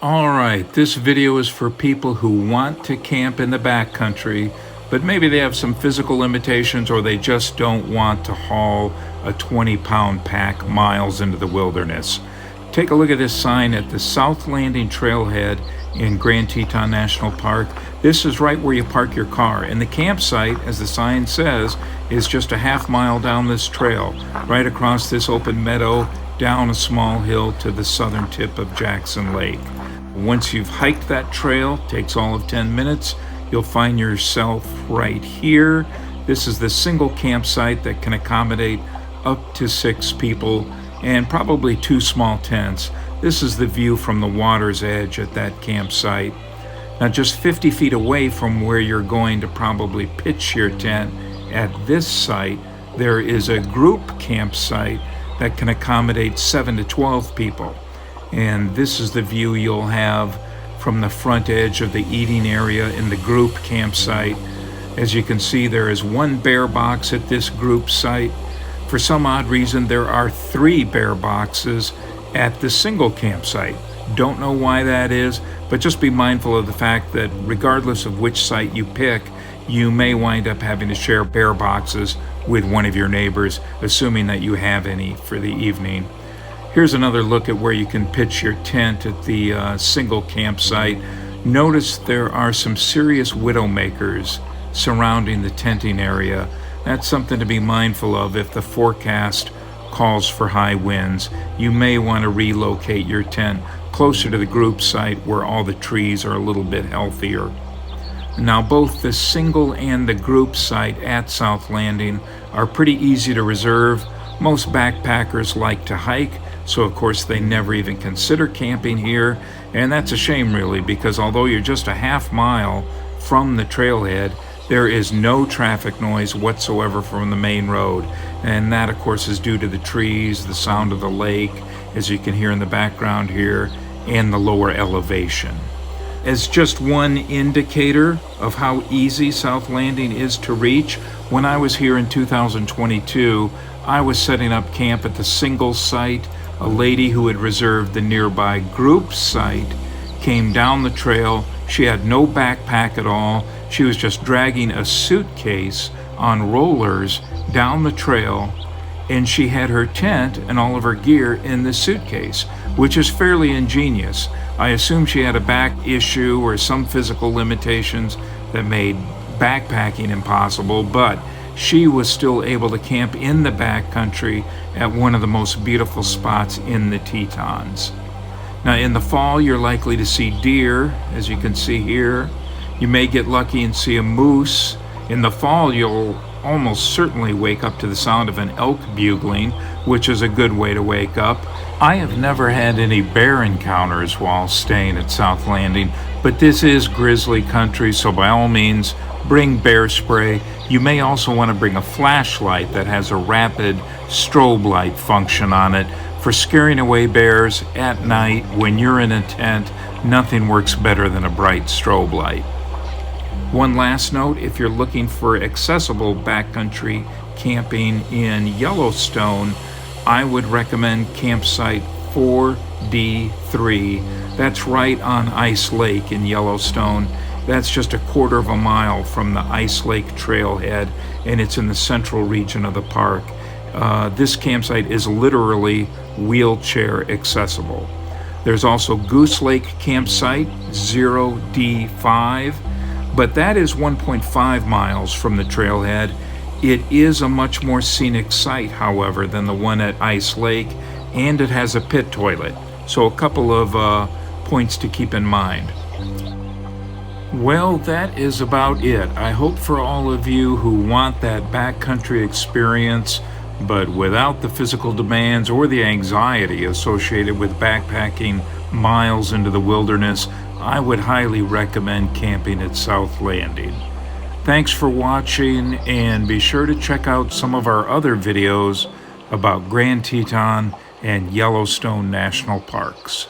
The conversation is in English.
All right, this video is for people who want to camp in the backcountry, but maybe they have some physical limitations or they just don't want to haul a 20-pound pack miles into the wilderness. Take a look at this sign at the South Landing trailhead in Grand Teton National Park. This is right where you park your car, and the campsite, as the sign says, is just a half-mile down this trail, right across this open meadow, down a small hill to the southern tip of Jackson Lake. Once you've hiked that trail, takes all of 10 minutes, you'll find yourself right here. This is the single campsite that can accommodate up to 6 people and probably 2 small tents. This is the view from the water's edge at that campsite. Now, just 50 feet away from where you're going to probably pitch your tent at this site, there is a group campsite that can accommodate 7 to 12 people. And this is the view you'll have from the front edge of the eating area in the group campsite. As you can see, there is 1 bear box at this group site. For some odd reason, there are 3 bear boxes at the single campsite. Don't know why that is, but just be mindful of the fact that regardless of which site you pick, you may wind up having to share bear boxes with one of your neighbors, assuming that you have any for the evening. Here's another look at where you can pitch your tent at the single campsite. Notice there are some serious widowmakers surrounding the tenting area. That's something to be mindful of if the forecast calls for high winds. You may want to relocate your tent closer to the group site where all the trees are a little bit healthier. Now, both the single and the group site at South Landing are pretty easy to reserve. Most backpackers like to hike, so of course they never even consider camping here, and that's a shame really, because although you're just a half mile from the trailhead, there is no traffic noise whatsoever from the main road, and that of course is due to the trees, the sound of the lake, as you can hear in the background here, and the lower elevation. As just one indicator of how easy South Landing is to reach, when I was here in 2022, I was setting up camp at the single site. A lady who had reserved the nearby group site came down the trail. She had no backpack at all. She was just dragging a suitcase on rollers down the trail, and she had her tent and all of her gear in the suitcase, which is fairly ingenious. I assume she had a back issue or some physical limitations that made backpacking impossible, but she was still able to camp in the backcountry at one of the most beautiful spots in the Tetons. Now, in the fall, you're likely to see deer, as you can see here. You may get lucky and see a moose. In the fall, you'll almost certainly wake up to the sound of an elk bugling, which is a good way to wake up. I have never had any bear encounters while staying at South Landing, but this is grizzly country, so by all means, bring bear spray. You may also want to bring a flashlight that has a rapid strobe light function on it. For scaring away bears at night when you're in a tent, nothing works better than a bright strobe light. One last note, if you're looking for accessible backcountry camping in Yellowstone, I would recommend campsite 4D3. That's right on Ice Lake in Yellowstone. That's just a quarter of a mile from the Ice Lake trailhead, and it's in the central region of the park. This campsite is literally wheelchair accessible. There's also Goose Lake campsite 0D5, but that is 1.5 miles from the trailhead. It is a much more scenic site, however, than the one at Ice Lake, and it has a pit toilet. So a couple of points to keep in mind. Well, that is about it. I hope for all of you who want that backcountry experience, but without the physical demands or the anxiety associated with backpacking miles into the wilderness, I would highly recommend camping at South Landing. Thanks for watching, and be sure to check out some of our other videos about Grand Teton and Yellowstone National Parks.